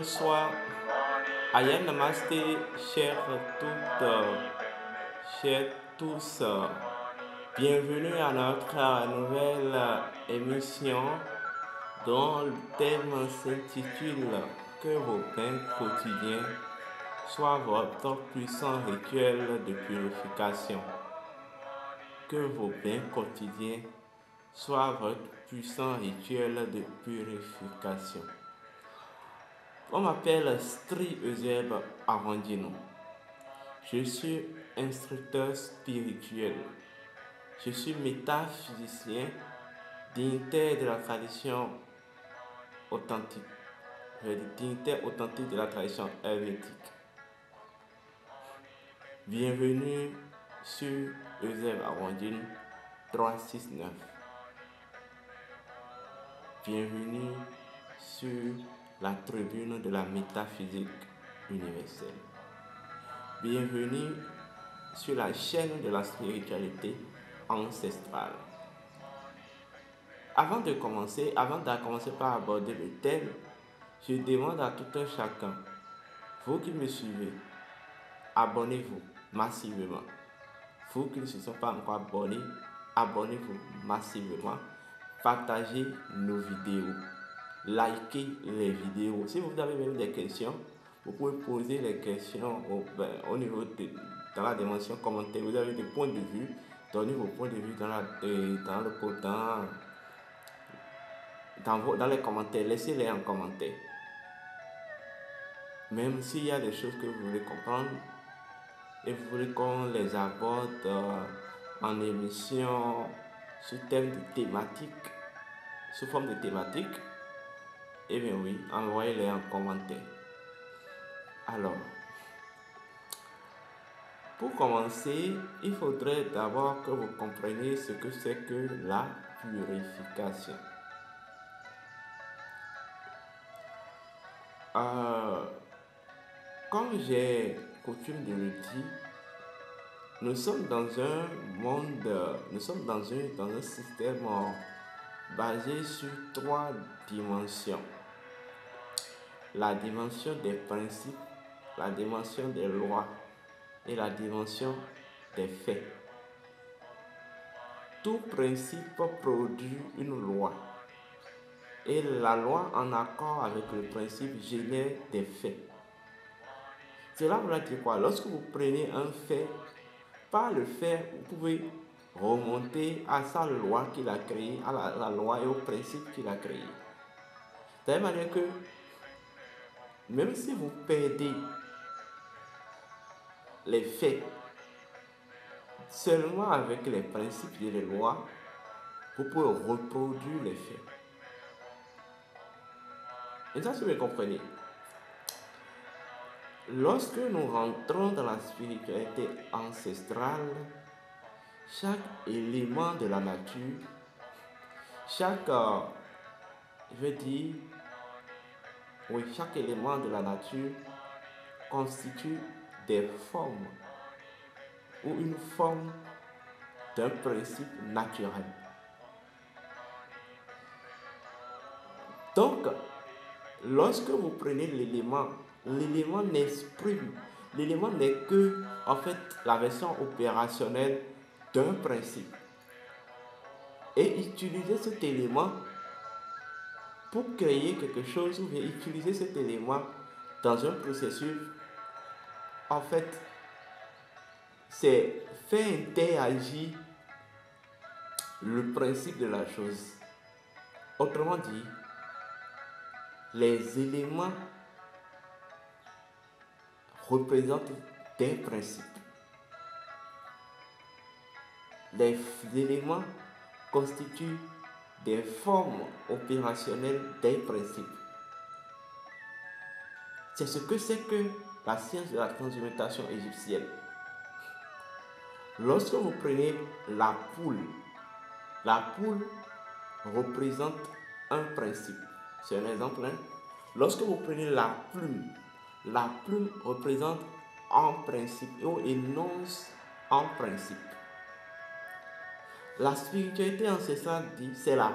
Bonsoir, Aya Namaste, chers toutes, chers tous. Bienvenue à notre nouvelle émission dont le thème s'intitule Que vos bains quotidiens soient votre puissant rituel de purification. Que vos bains quotidiens soient votre puissant rituel de purification. On m'appelle Sri Euseb Arondino. Je suis instructeur spirituel. Je suis métaphysicien, dignitaire de la tradition authentique. Dignitaire authentique de la tradition helvétique. Bienvenue sur Euseb Arondino 369. Bienvenue sur la tribune de la métaphysique universelle. Bienvenue sur la chaîne de la spiritualité ancestrale. Avant de commencer par aborder le thème, je demande à tout un chacun, vous qui me suivez, abonnez-vous massivement. Vous qui ne sont pas encore abonnés, abonnez-vous massivement. Partagez nos vidéos. Likez les vidéos. Si vous avez même des questions, vous pouvez poser les questions au niveau dans la dimension commentaire. Vous avez des points de vue. Donnez vos points de vue dans les commentaires. Laissez-les en commentaire. Même s'il y a des choses que vous voulez comprendre et vous voulez qu'on les aborde en émission sous thème de thématique, sous forme de thématique, eh bien oui, envoyez-les en commentaire. Alors, pour commencer, il faudrait d'abord que vous compreniez ce que c'est que la purification. Comme j'ai coutume de le dire, nous sommes dans un monde, nous sommes dans un système basé sur 3 dimensions. La dimension des principes, la dimension des lois et la dimension des faits. Tout principe produit une loi et la loi en accord avec le principe génère des faits. Cela veut dire quoi? Lorsque vous prenez un fait, par le fait, vous pouvez remonter à sa loi qu'il a créée, à la loi et au principe qu'il a créé. De la même manière que même si vous perdez les faits seulement avec les principes et les lois, vous pouvez reproduire les faits. Et ça, si vous comprenez, lorsque nous rentrons dans la spiritualité ancestrale, chaque élément de la nature, chaque élément de la nature constitue des formes ou une forme d'un principe naturel. Donc, lorsque vous prenez l'élément n'exprime, l'élément n'est que en fait la version opérationnelle d'un principe. Et utiliser cet élément pour créer quelque chose ou bien utiliser cet élément dans un processus, en fait, c'est faire interagir le principe de la chose. Autrement dit, les éléments représentent des principes. Les éléments constituent des formes opérationnelles des principes. C'est ce que c'est que la science de la transmutation égyptienne. Lorsque vous prenez la poule représente un principe. C'est un exemple. Lorsque vous prenez la plume représente un principe ou énonce un principe. La spiritualité ancestrale dit c'est la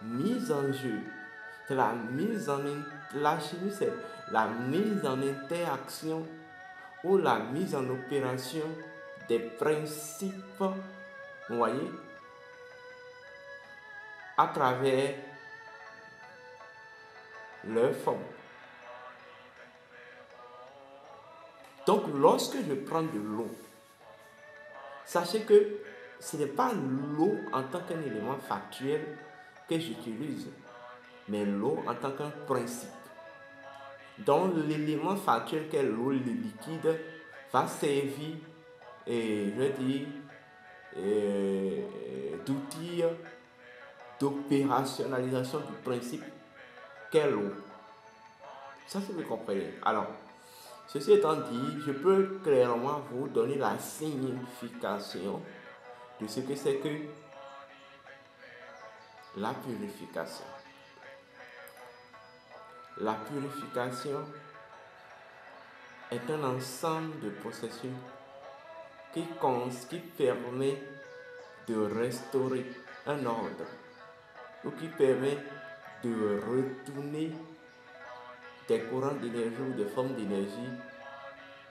mise en jeu, c'est la mise en l'alchimie, c'est la mise en interaction ou la mise en opération des principes, vous voyez, à travers leur forme. Donc, lorsque je prends de l'eau, sachez que ce n'est pas l'eau en tant qu'un élément factuel que j'utilise, mais l'eau en tant qu'un principe. Donc, l'élément factuel qu'est l'eau, le liquide, va servir, et je dis, d'outil d'opérationnalisation du principe qu'est l'eau. Ça, c'est vous comprenez. Alors, ceci étant dit, je peux clairement vous donner la signification de ce que c'est que la purification. La purification est un ensemble de processus qui permet de restaurer un ordre ou qui permet de retourner des courants d'énergie ou des formes d'énergie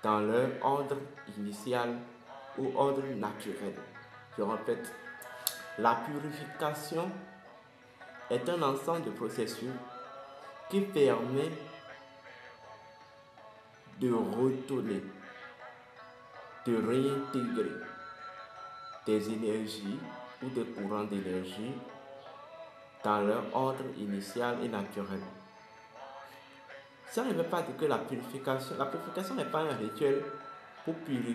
dans leur ordre initial ou ordre naturel. Je répète, la purification est un ensemble de processus qui permet de retourner, de réintégrer des énergies ou des courants d'énergie dans leur ordre initial et naturel. Ça ne veut pas dire que la purification n'est pas un rituel pour purifier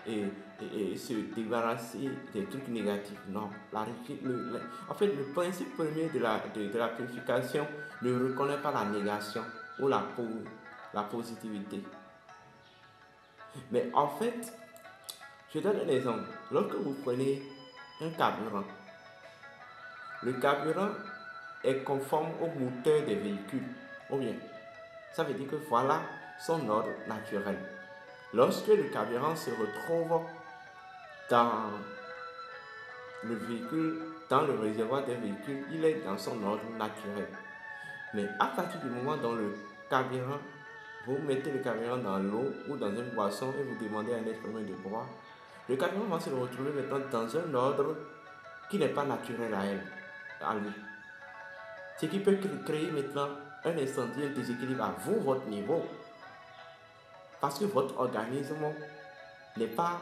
et se débarrasser des trucs négatifs. Non. En fait, le principe premier de la purification ne reconnaît pas la négation ou la positivité. Mais en fait, je donne un exemple. Lorsque vous prenez un carburant, le carburant est conforme au moteur des véhicules. Ou bien, ça veut dire que voilà son ordre naturel. Lorsque le carburant se retrouve dans le véhicule, dans le réservoir des véhicules, il est dans son ordre naturel. Mais à partir du moment dont le carburant, vous mettez le carburant dans l'eau ou dans une boisson et vous demandez à un être humain de boire, le carburant va se retrouver maintenant dans un ordre qui n'est pas naturel à lui. Ce qui peut créer maintenant un incendie, un déséquilibre à vous, votre niveau. Parce que votre organisme n'est pas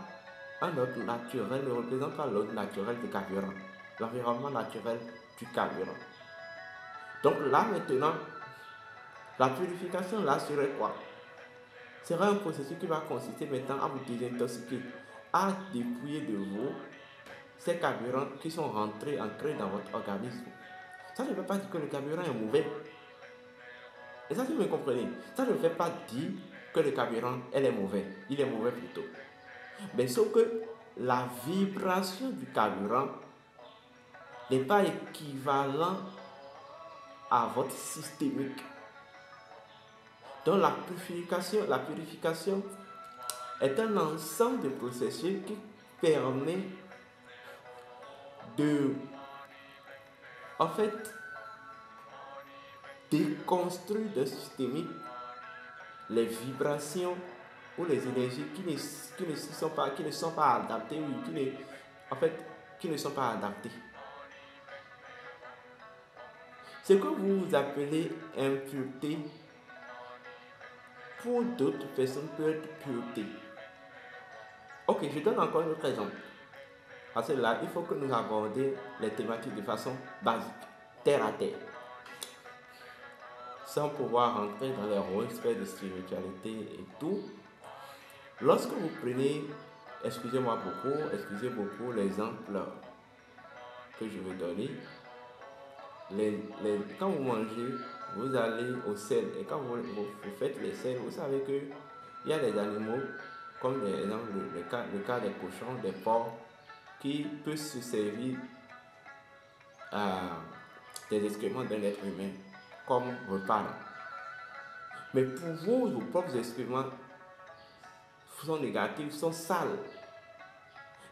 un ordre naturel, ne représente pas l'ordre naturel du carburant, l'environnement naturel du carburant. Donc là maintenant, la purification là serait quoi? Serait un processus qui va consister maintenant à vous désintoxiquer, à dépouiller de vous ces carburants qui sont ancrés dans votre organisme. Ça ne veut pas dire que le carburant est mauvais. Et ça, si vous me comprenez, ça ne veut pas dire que le carburant, elle est mauvais. Il est mauvais plutôt. Mais sauf que la vibration du carburant n'est pas équivalent à votre systémique. Donc la purification est un ensemble de processus qui permet de, en fait, déconstruire de systémique les vibrations ou les énergies qui ne sont pas adaptées, qui ne sont pas adaptées. Ce que vous appelez impureté, pour d'autres personnes peut être pureté. Ok, je donne encore un autre exemple. Parce que là, il faut que nous abordions les thématiques de façon basique, terre à terre, sans pouvoir rentrer dans les respects de spiritualité et tout. Lorsque vous prenez, excusez beaucoup l'exemple que je vais donner. Quand vous mangez, vous allez au sel. Et quand vous faites les sels, vous savez qu'il y a des animaux, comme par exemple le cas des cochons, des porcs, qui peuvent se servir des excréments d'un être humain comme repas. Mais pour vous, vos propres excréments sont négatifs, sont sales.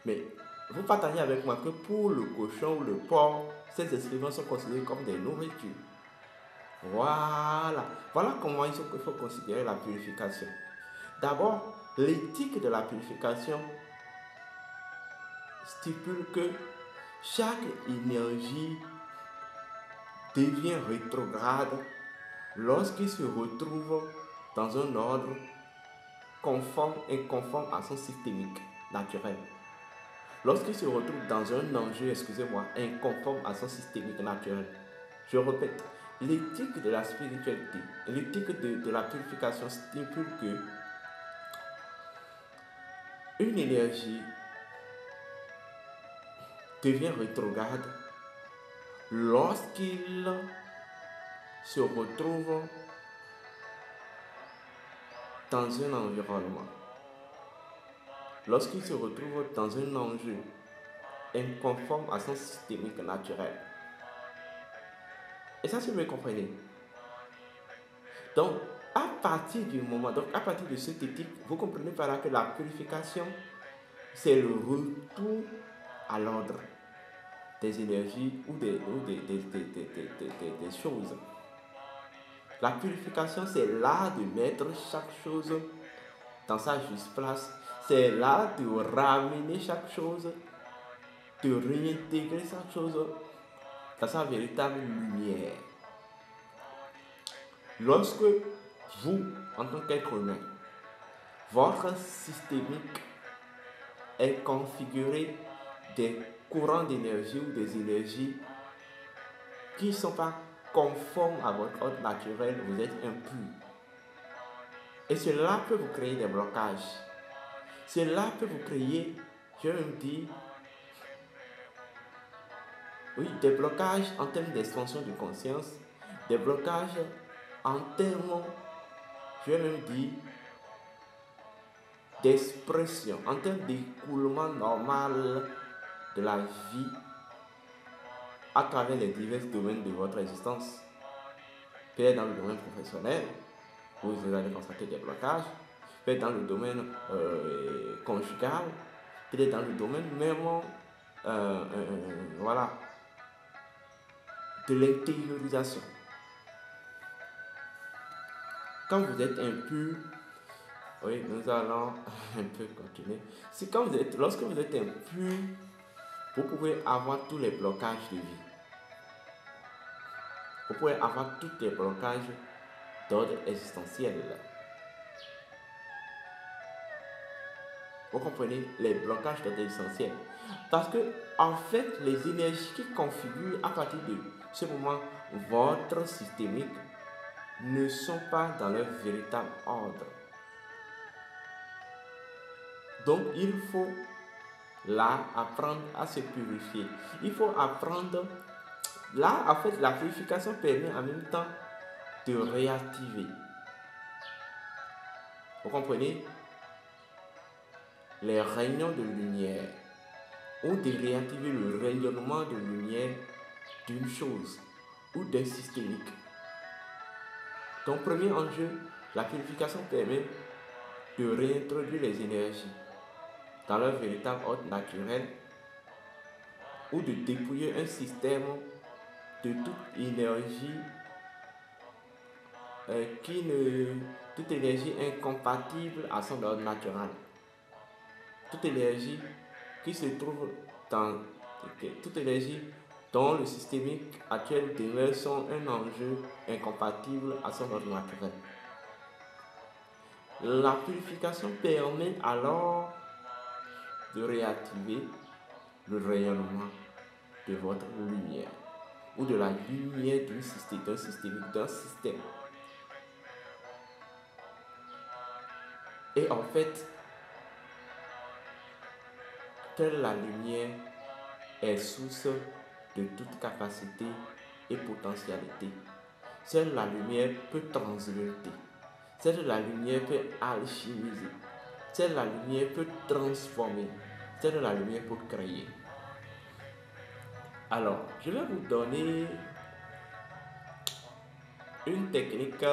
Mais vous partagez avec moi que pour le cochon ou le porc, ces excréments sont considérés comme des nourritures. Voilà. Voilà comment il faut considérer la purification. D'abord, l'éthique de la purification stipule que chaque énergie devient rétrograde lorsqu'il se retrouve dans un ordre conforme et conforme à son systémique naturel. Lorsqu'il se retrouve dans un enjeu, inconforme à son systémique naturel. Je répète, l'éthique de la spiritualité, l'éthique de la purification stipule que une énergie devient rétrograde lorsqu'il se retrouve dans un environnement, lorsqu'il se retrouve dans un enjeu inconforme à son systémique naturel. Et ça, si vous me comprenez. Donc, à partir de cette éthique, vous comprenez par là que la purification, c'est le retour à l'ordre des énergies ou des choses. La purification, c'est l'art de mettre chaque chose dans sa juste place. C'est l'art de ramener chaque chose, de réintégrer chaque chose dans sa véritable lumière. Lorsque vous, en tant qu'être humain, votre systémique est configuré des courants d'énergie ou des énergies qui ne sont pas conformes à votre ordre naturel, vous êtes impur. Et cela peut vous créer des blocages. Cela peut vous créer, je me dis, des blocages en termes d'expansion de conscience, des blocages en termes, je vais même dire, d'expression, en termes d'écoulement normal de la vie à travers les divers domaines de votre existence. Peut-être dans le domaine professionnel, vous allez constater des blocages, peut-être dans le domaine conjugal, peut-être dans le domaine même de l'intériorisation. Quand vous êtes impur, oui, nous allons un peu continuer. Lorsque vous êtes impur, vous pouvez avoir tous les blocages de vie. Vous pouvez avoir tous les blocages d'ordre existentiel. Vous comprenez les blocages d'ordre existentiel. Parce que, en fait, les énergies qui configurent à partir de ce moment votre systémique ne sont pas dans leur véritable ordre. Donc, il faut là apprendre à se purifier. Il faut apprendre. Là, en fait, la purification permet en même temps de réactiver. Vous comprenez? Les rayons de lumière ou de réactiver le rayonnement de lumière d'une chose ou d'un systémique. Donc, premier enjeu, la purification permet de réintroduire les énergies dans leur véritable ordre naturel ou de dépouiller un système de toute énergie toute énergie incompatible à son ordre naturel. Toute énergie qui se trouve toute énergie dont le systémique actuel demeure un enjeu incompatible à son ordre naturel. La purification permet alors de réactiver le rayonnement de votre lumière ou de la lumière d'un système. Et en fait, telle la lumière est source de toute capacité et potentialité. Seule la lumière peut transmuter. Seule la lumière peut alchimiser. Seule la lumière peut transformer. Seule la lumière peut créer. Alors, je vais vous donner une technique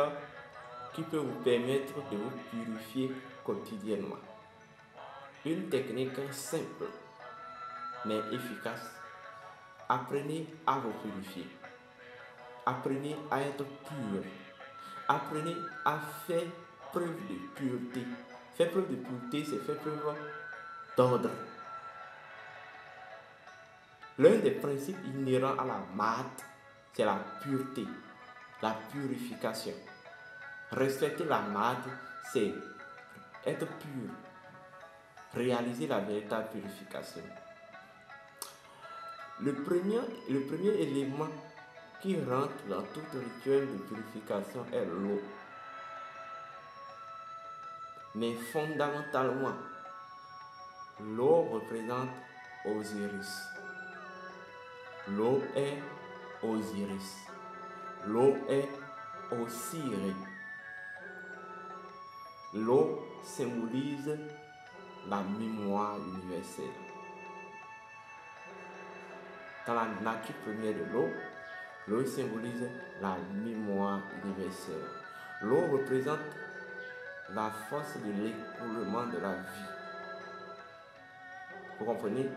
qui peut vous permettre de vous purifier quotidiennement. Une technique simple mais efficace. Apprenez à vous purifier. Apprenez à être pur. Apprenez à faire preuve de pureté. Faire preuve de pureté, c'est faire preuve d'ordre. L'un des principes inhérents à la marde, c'est la pureté, la purification. Respecter la marde, c'est être pur, réaliser la véritable purification. Le premier élément qui rentre dans tout rituel de purification est l'eau. Mais fondamentalement, l'eau représente Osiris. L'eau est Osiris. L'eau est Osiris. L'eau symbolise la mémoire universelle. Dans la nature première de l'eau, l'eau symbolise la mémoire universelle. L'eau représente la force de l'écoulement de la vie. Vous comprenez?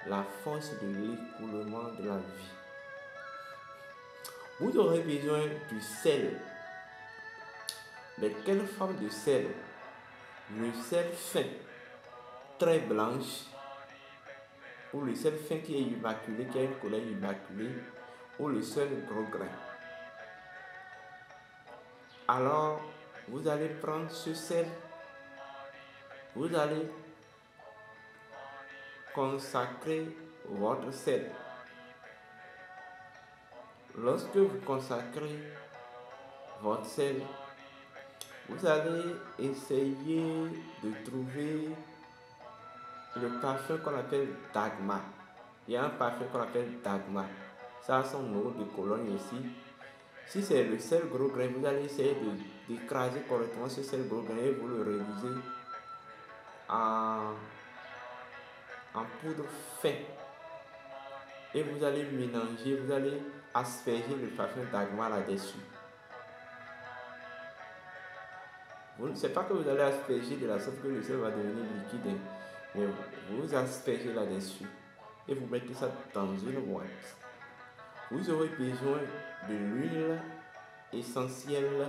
La force de l'écoulement de la vie. Vous aurez besoin du sel. Mais quelle forme de sel? Le sel fin, très blanche, ou le sel fin qui est immaculé, qui a une couleur immaculée, ou le sel gros grain. Alors, vous allez prendre ce sel, vous allez consacrer votre sel. Lorsque vous consacrez votre sel, vous allez essayer de trouver le parfum qu'on appelle Dagmar. Il y a un parfum qu'on appelle Dagmar. Ça a son nom de colonne aussi. Si c'est le sel gros grain, vous allez essayer d'écraser correctement ce sel gros grain et vous le réduisez en poudre fin. Et vous allez mélanger, vous allez asperger le parfum Dagmar là-dessus. C'est pas que vous allez asperger de la sorte que le sel va devenir liquide, mais vous aspergez là-dessus et vous mettez ça dans une boîte. Vous aurez besoin de l'huile essentielle,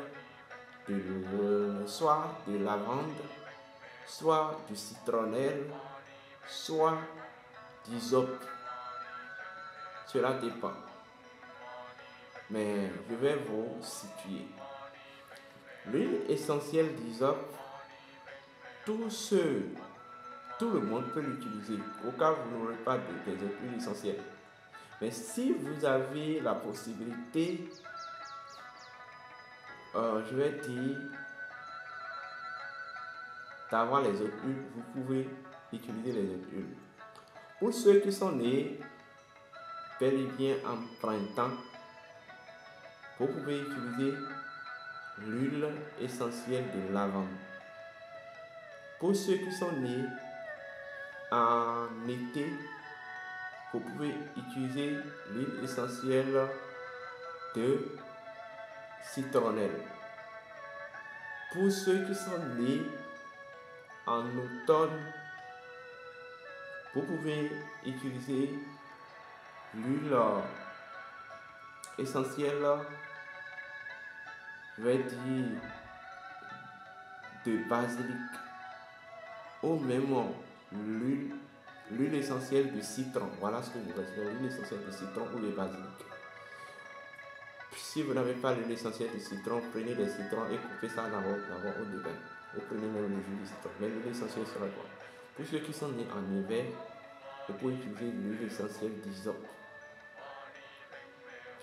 soit de lavande, soit du citronnelle, soit d'hysope. Cela dépend. Mais je vais vous situer. L'huile essentielle d'hysope, tout le monde peut l'utiliser au cas où vous n'aurez pas des autres huiles essentielles. Mais si vous avez la possibilité, je vais dire, d'avoir les autres huiles, vous pouvez utiliser les autres huiles. Pour ceux qui sont nés bel et bien en printemps, vous pouvez utiliser l'huile essentielle de lavande. Pour ceux qui sont nés en été, vous pouvez utiliser l'huile essentielle de citronnelle. Pour ceux qui sont nés en automne, vous pouvez utiliser l'huile essentielle, je vais dire, de basilic, ou même l'huile essentielle de citron. Voilà ce que je veux dire, l'huile essentielle de citron ou de basilic. Si vous n'avez pas l'huile essentielle de citron, prenez des citrons et coupez ça dans votre eau de bain. Vous prenez même le jus de citron, mais l'huile essentielle sera quoi? Pour ceux qui sont nés en hiver, vous pouvez utiliser l'huile essentielle d'hysope.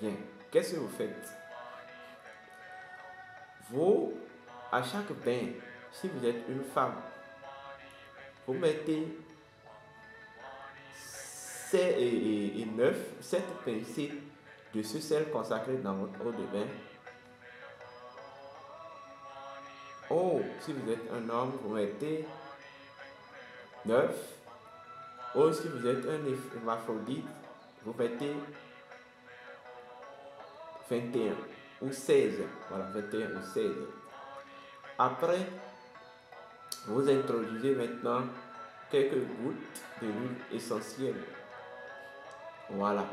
Bien, qu'est-ce que vous faites? Vous, à chaque bain, si vous êtes une femme, vous mettez 7 pincées de ce sel consacré dans votre eau de bain. Ou si vous êtes un homme, vous mettez 9. Ou si vous êtes un hermaphrodite, vous mettez 21 ou 16. Voilà, 21 ou 16. Après, vous introduisez maintenant quelques gouttes de l'huile essentielle. Voilà.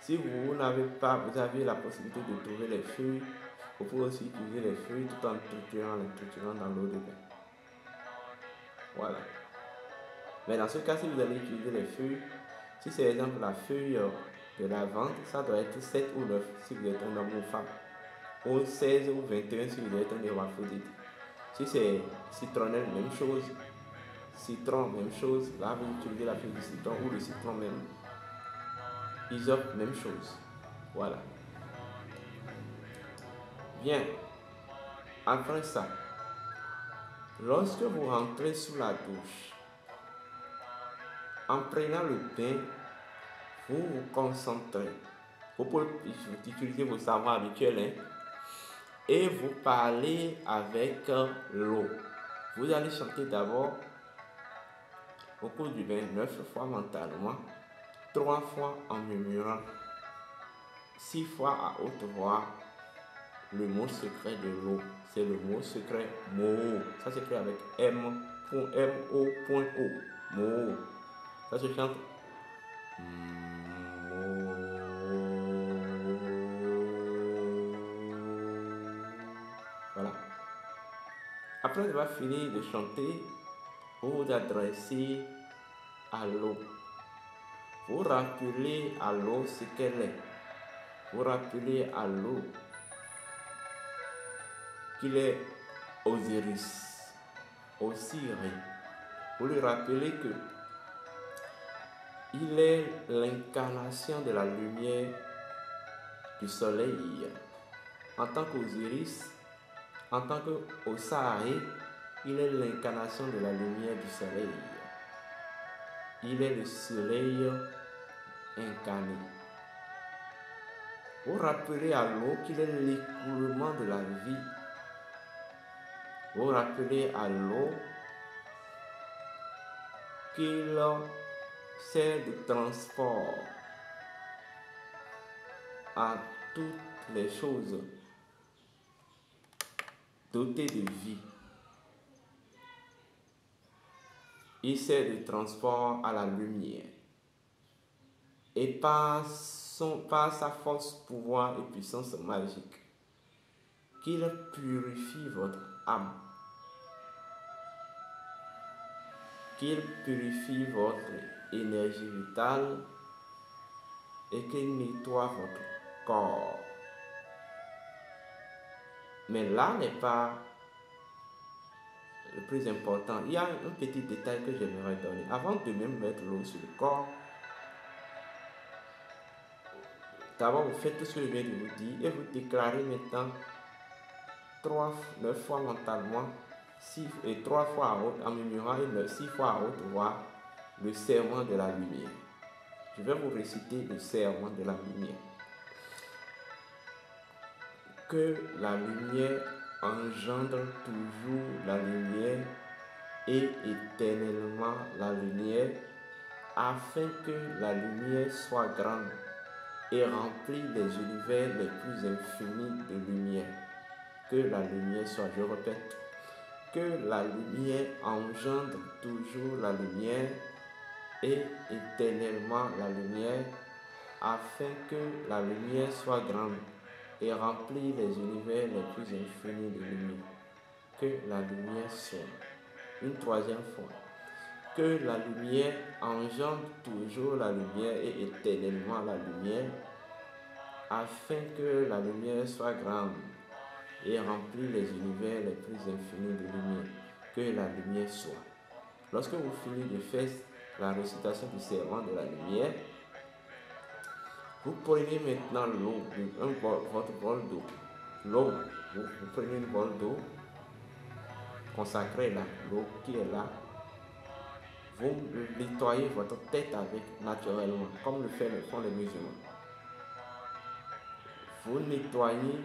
Si vous n'avez pas, vous avez la possibilité de trouver les feuilles, vous pouvez aussi utiliser les feuilles tout en les triturant dans l'eau de bain. Voilà. Mais dans ce cas, si vous allez utiliser les feuilles, si c'est exemple la feuille de lavande, ça doit être 7 ou 9 si vous êtes un homme ou une femme, ou 16 ou 21 si vous êtes un hermaphrodite. Si c'est citronnelle, même chose. Citron, même chose. Là, vous utilisez la feuille de citron ou le citron même. Hysope, même chose. Voilà. Bien. Après ça, lorsque vous rentrez sous la douche, en prenant le bain, vous vous concentrez. Vous pouvez utiliser vos savoirs habituels, hein, et vous parlez avec l'eau. Vous allez chanter d'abord au cours du bain 9 fois mentalement, 3 fois en murmurant, 6 fois à haute voix le mot secret de l'eau. C'est le mot secret Mo. Ça s'écrit avec M.O.O. Mo. Ça se chante Mo. Voilà. Après avoir fini de chanter, vous vous adressez à l'eau. Vous rappelez à l'eau ce qu'elle est. Vous rappelez à l'eau qu'il est Osiris, Osiris. Vous lui rappelez que il est l'incarnation de la lumière du soleil. En tant qu'Osiris, en tant qu'Osari, il est l'incarnation de la lumière du soleil. Il est le soleil incarné. Vous rappelez à l'eau qu'il est l'écoulement de la vie. Vous rappelez à l'eau qu'il sert de transport à toutes les choses dotées de vie. Il sert de transport à la lumière. Et par sa force, pouvoir et puissance magique, qu'il purifie votre âme, qu'il purifie votre énergie vitale et qu'il nettoie votre corps. Mais là n'est pas le plus important. Il y a un petit détail que j'aimerais donner. Avant de même mettre l'eau sur le corps, d'abord vous faites tout ce que je viens de vous dire et vous déclarez maintenant 9 fois mentalement, 3 fois en murmurant et 6 fois à haute voix le serment de la lumière. Je vais vous réciter le serment de la lumière. Que la lumière engendre toujours la lumière et éternellement la lumière, afin que la lumière soit grande et remplit les univers les plus infinis de lumière. Que la lumière soit, je répète, que la lumière engendre toujours la lumière et éternellement la lumière, afin que la lumière soit grande et remplit les univers les plus infinis de lumière. Que la lumière soit. Une troisième fois. Que la lumière engendre toujours la lumière et éternellement la lumière, afin que la lumière soit grande et remplit les univers les plus infinis de lumière. Que la lumière soit. Lorsque vous finissez de faire la récitation du serment de la lumière, vous prenez maintenant l'eau, votre bol d'eau. L'eau, vous prenez une bol d'eau consacrée là, l'eau qui est là. Vous nettoyez votre tête avec naturellement, comme le font les musulmans. Vous nettoyez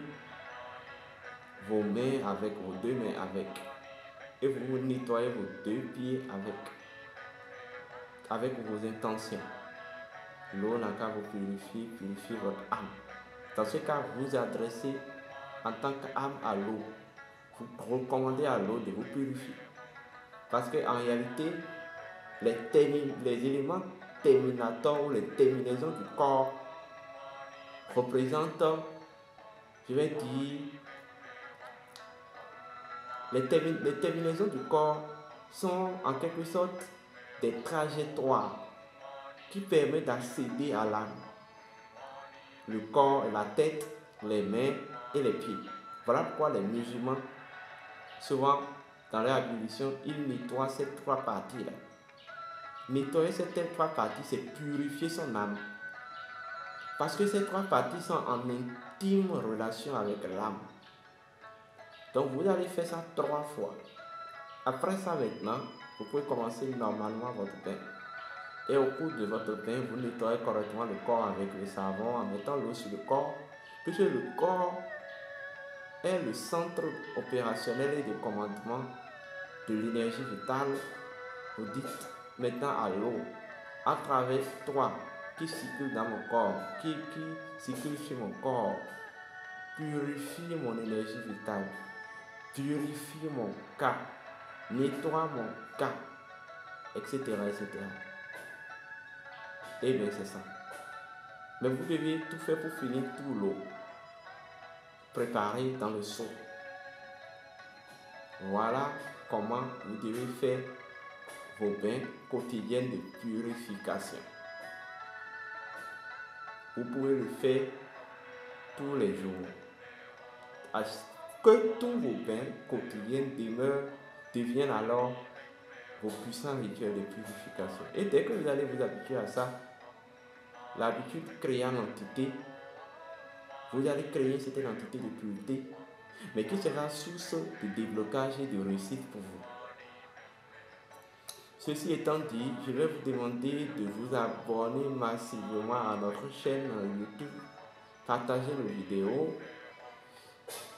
vos mains avec, vos deux mains avec. Et vous nettoyez vos deux pieds avec vos intentions. L'eau n'a qu'à vous purifier votre âme. Dans ce cas, vous adressez en tant qu'âme à l'eau. Vous recommandez à l'eau de vous purifier. Parce qu'en réalité, les éléments terminateurs ou les terminaisons du corps représente, je vais dire, les terminaisons du corps sont en quelque sorte des trajectoires qui permettent d'accéder à l'âme. Le corps, la tête, les mains et les pieds. Voilà pourquoi les musulmans, souvent dans leur ablution, ils nettoient ces trois parties-là. Nettoyer ces trois parties, c'est purifier son âme. Parce que ces trois parties sont en intime relation avec l'âme. Donc vous allez faire ça 3 fois. Après ça maintenant, vous pouvez commencer normalement votre bain. Et au cours de votre bain, vous nettoyez correctement le corps avec le savon en mettant l'eau sur le corps. Puisque le corps est le centre opérationnel et de commandement de l'énergie vitale. Vous dites maintenant à l'eau, à travers toi, qui circule dans mon corps, qui circule sur mon corps, purifie mon énergie vitale, purifie mon cas, nettoie mon cas, etc. etc. Et bien c'est ça. Mais vous devez tout faire pour finir tout l'eau préparée dans le seau. Voilà comment vous devez faire vos bains quotidiens de purification. Vous pouvez le faire tous les jours. Que tous vos bains quotidiens deviennent alors vos puissants rituels de purification. Et dès que vous allez vous habituer à ça, l'habitude créant l'entité, vous allez créer cette entité de pureté, mais qui sera source de déblocage et de réussite pour vous. Ceci étant dit, je vais vous demander de vous abonner massivement à notre chaîne YouTube, partager nos vidéos.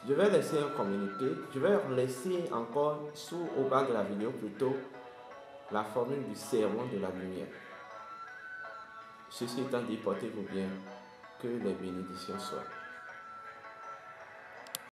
Je vais laisser un communiqué, je vais laisser encore au bas de la vidéo plutôt la formule du serment de la lumière. Ceci étant dit, portez-vous bien, que les bénédictions soient.